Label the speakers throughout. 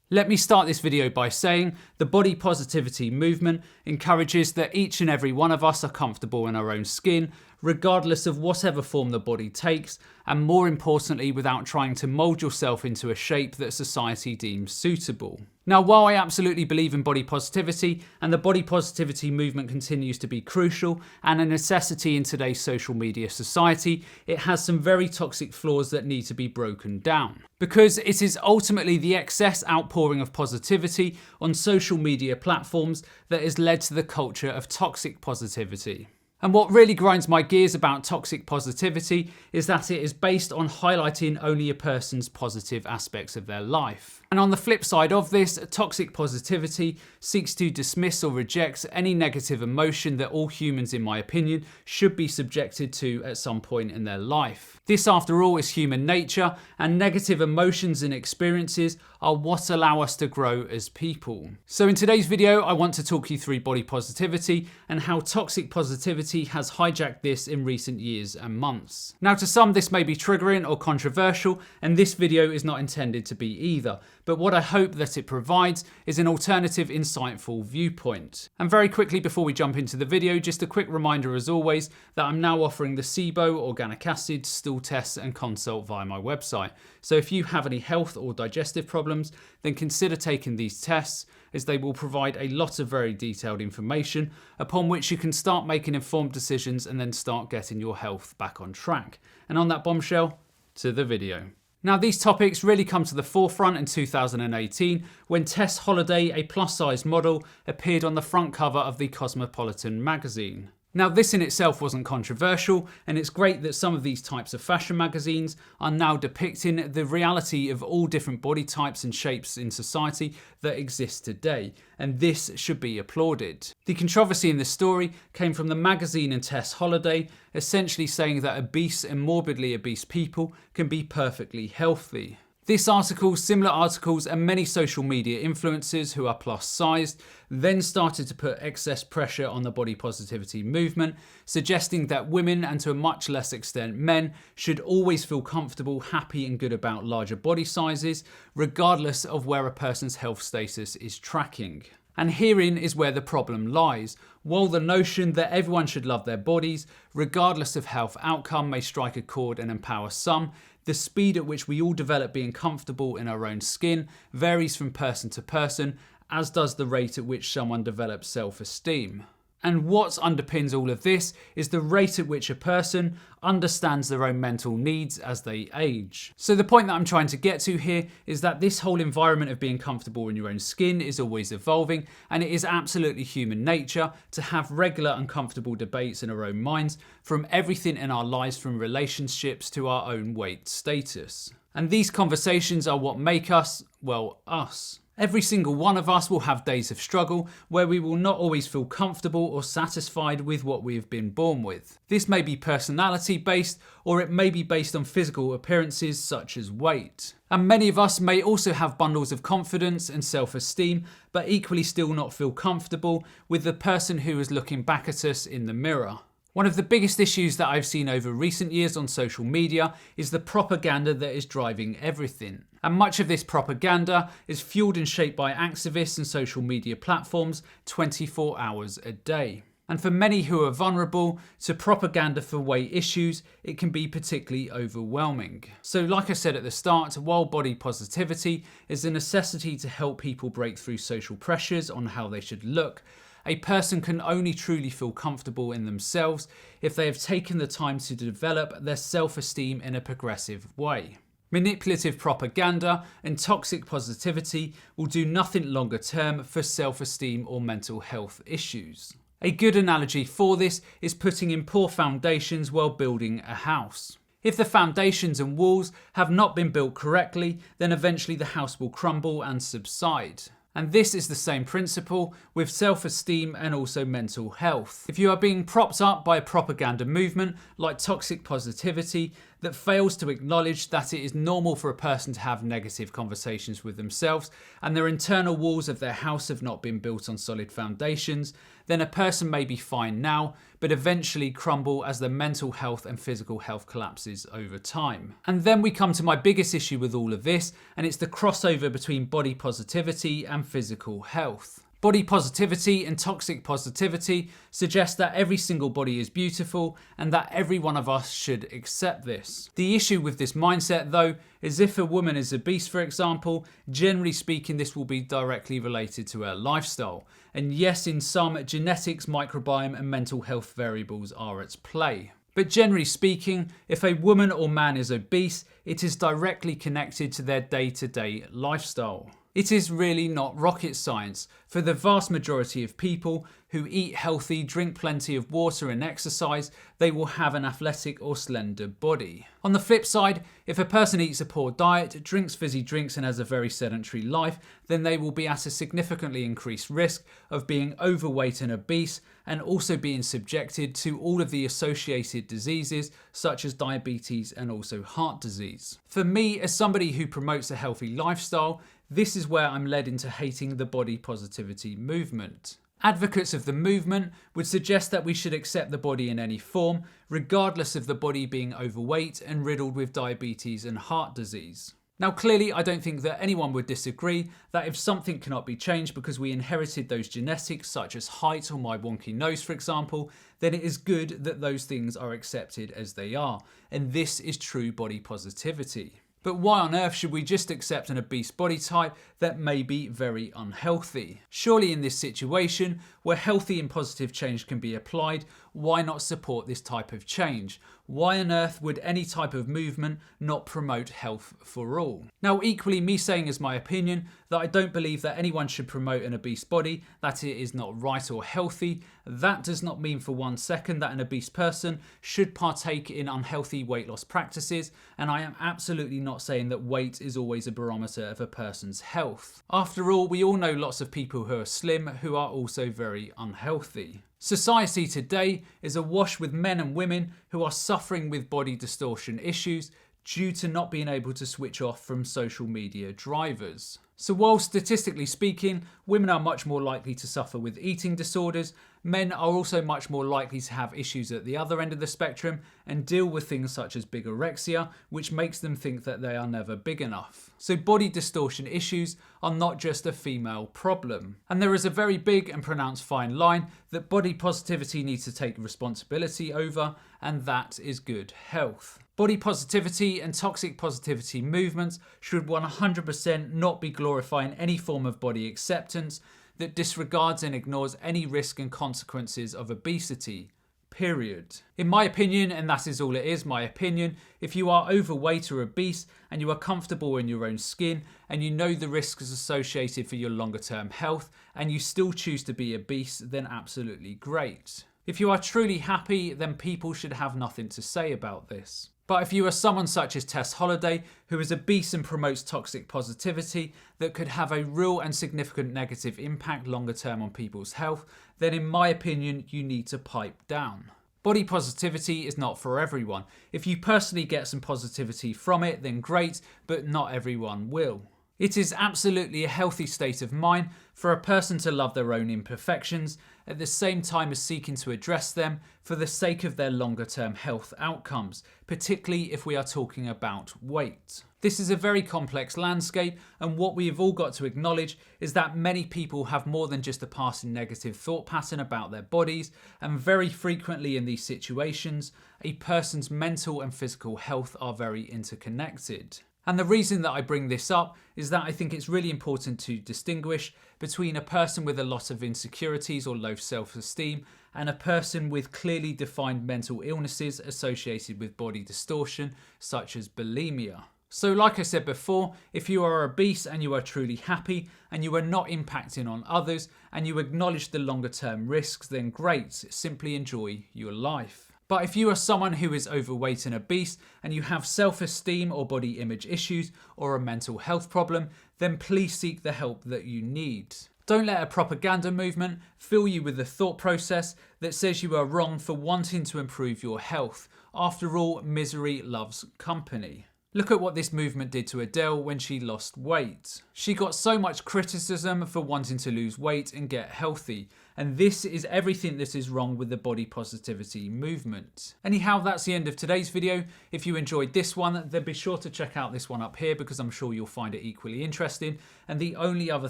Speaker 1: Let me start this video by saying the body positivity movement encourages that each and every one of us are comfortable in our own skin, regardless of whatever form the body takes, and more importantly, without trying to mold yourself into a shape that society deems suitable. Now, while I absolutely believe in body positivity, and the body positivity movement continues to be crucial and a necessity in today's social media society, it has some very toxic flaws that need to be broken down. Because it is ultimately the excess outpouring of positivity on social media platforms that has led to the culture of toxic positivity. And what really grinds my gears about toxic positivity is that it is based on highlighting only a person's positive aspects of their life. And on the flip side of this, toxic positivity seeks to dismiss or reject any negative emotion that all humans, in my opinion, should be subjected to at some point in their life. This, after all, is human nature, and negative emotions and experiences are what allow us to grow as people. So in today's video, I want to talk you through body positivity and how toxic positivity has hijacked this in recent years and months. Now, to some, this may be triggering or controversial, and this video is not intended to be either. But what I hope that it provides is an alternative, insightful viewpoint. And very quickly before we jump into the video, just a quick reminder as always that I'm now offering the SIBO, organic acid, stool tests and consult via my website. So if you have any health or digestive problems, then consider taking these tests, as they will provide a lot of very detailed information upon which you can start making informed decisions and then start getting your health back on track. And on that bombshell, to the video. Now, these topics really come to the forefront in 2018 when Tess Holliday, a plus-size model, appeared on the front cover of the Cosmopolitan magazine. Now, this in itself wasn't controversial, and it's great that some of these types of fashion magazines are now depicting the reality of all different body types and shapes in society that exist today, and this should be applauded. The controversy in this story came from the magazine and Tess Holliday, essentially saying that obese and morbidly obese people can be perfectly healthy. This article, similar articles, and many social media influencers who are plus-sized then started to put excess pressure on the body positivity movement, suggesting that women, and to a much less extent men, should always feel comfortable, happy and good about larger body sizes, regardless of where a person's health status is tracking. And herein is where the problem lies. While the notion that everyone should love their bodies, regardless of health outcome, may strike a chord and empower some, the speed at which we all develop being comfortable in our own skin varies from person to person, as does the rate at which someone develops self-esteem. And what underpins all of this is the rate at which a person understands their own mental needs as they age. So the point that I'm trying to get to here is that this whole environment of being comfortable in your own skin is always evolving, and it is absolutely human nature to have regular uncomfortable debates in our own minds from everything in our lives, from relationships to our own weight status. And these conversations are what make us, well, us. Every single one of us will have days of struggle where we will not always feel comfortable or satisfied with what we have been born with. This may be personality based, or it may be based on physical appearances such as weight. And many of us may also have bundles of confidence and self-esteem, but equally still not feel comfortable with the person who is looking back at us in the mirror. One of the biggest issues that I've seen over recent years on social media is the propaganda that is driving everything. And much of this propaganda is fueled and shaped by activists and social media platforms 24 hours a day. And for many who are vulnerable to propaganda for weight issues, it can be particularly overwhelming. So like I said at the start, while body positivity is a necessity to help people break through social pressures on how they should look, a person can only truly feel comfortable in themselves if they have taken the time to develop their self-esteem in a progressive way. Manipulative propaganda and toxic positivity will do nothing longer term for self-esteem or mental health issues. A good analogy for this is putting in poor foundations while building a house. If the foundations and walls have not been built correctly, then eventually the house will crumble and subside. And this is the same principle with self-esteem and also mental health. If you are being propped up by a propaganda movement like toxic positivity, that fails to acknowledge that it is normal for a person to have negative conversations with themselves and their internal walls of their house have not been built on solid foundations, then a person may be fine now, but eventually crumble as their mental health and physical health collapses over time. And then we come to my biggest issue with all of this, and it's the crossover between body positivity and physical health. Body positivity and toxic positivity suggest that every single body is beautiful and that every one of us should accept this. The issue with this mindset, though, is if a woman is obese, for example, generally speaking, this will be directly related to her lifestyle. And yes, in some, genetics, microbiome, and mental health variables are at play. But generally speaking, if a woman or man is obese, it is directly connected to their day-to-day lifestyle. It is really not rocket science. For the vast majority of people who eat healthy, drink plenty of water and exercise, they will have an athletic or slender body. On the flip side, if a person eats a poor diet, drinks fizzy drinks and has a very sedentary life, then they will be at a significantly increased risk of being overweight and obese and also being subjected to all of the associated diseases such as diabetes and also heart disease. For me, as somebody who promotes a healthy lifestyle, this is where I'm led into hating the body positivity movement. Advocates of the movement would suggest that we should accept the body in any form, regardless of the body being overweight and riddled with diabetes and heart disease. Now, clearly, I don't think that anyone would disagree that if something cannot be changed because we inherited those genetics, such as height or my wonky nose, for example, then it is good that those things are accepted as they are. And this is true body positivity. But why on earth should we just accept an obese body type that may be very unhealthy? Surely in this situation, where healthy and positive change can be applied, why not support this type of change? Why on earth would any type of movement not promote health for all? Now, equally, me saying as my opinion that I don't believe that anyone should promote an obese body, that it is not right or healthy, that does not mean for 1 second that an obese person should partake in unhealthy weight loss practices, and I am absolutely not saying that weight is always a barometer of a person's health. After all, we all know lots of people who are slim who are also very unhealthy. Society today is awash with men and women who are suffering with body distortion issues due to not being able to switch off from social media drivers. So while statistically speaking, women are much more likely to suffer with eating disorders, men are also much more likely to have issues at the other end of the spectrum and deal with things such as bigorexia, which makes them think that they are never big enough. So body distortion issues are not just a female problem. And there is a very big and pronounced fine line that body positivity needs to take responsibility over, and that is good health. Body positivity and toxic positivity movements should 100% not be glorifying any form of body acceptance that disregards and ignores any risk and consequences of obesity. Period. In my opinion, and that is all it is, my opinion, if you are overweight or obese and you are comfortable in your own skin and you know the risks associated for your longer term health and you still choose to be obese, then absolutely great. If you are truly happy, then people should have nothing to say about this. But if you are someone such as Tess Holliday, who is obese and promotes toxic positivity that could have a real and significant negative impact longer term on people's health, then in my opinion, you need to pipe down. Body positivity is not for everyone. If you personally get some positivity from it, then great, but not everyone will. It is absolutely a healthy state of mind for a person to love their own imperfections at the same time as seeking to address them for the sake of their longer term health outcomes, particularly if we are talking about weight. This is a very complex landscape, and what we have all got to acknowledge is that many people have more than just a passing negative thought pattern about their bodies, and very frequently in these situations, a person's mental and physical health are very interconnected. And the reason that I bring this up is that I think it's really important to distinguish between a person with a lot of insecurities or low self-esteem and a person with clearly defined mental illnesses associated with body distortion, such as bulimia. So like I said before, if you are obese and you are truly happy and you are not impacting on others and you acknowledge the longer term risks, then great, simply enjoy your life. But if you are someone who is overweight and obese and you have self-esteem or body image issues or a mental health problem, then please seek the help that you need. Don't let a propaganda movement fill you with the thought process that says you are wrong for wanting to improve your health. After all, misery loves company. Look at what this movement did to Adele when she lost weight. She got so much criticism for wanting to lose weight and get healthy. And this is everything that is wrong with the body positivity movement. Anyhow, that's the end of today's video. If you enjoyed this one, then be sure to check out this one up here because I'm sure you'll find it equally interesting. And the only other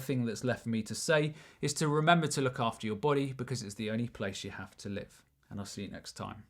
Speaker 1: thing that's left for me to say is to remember to look after your body because it's the only place you have to live. And I'll see you next time.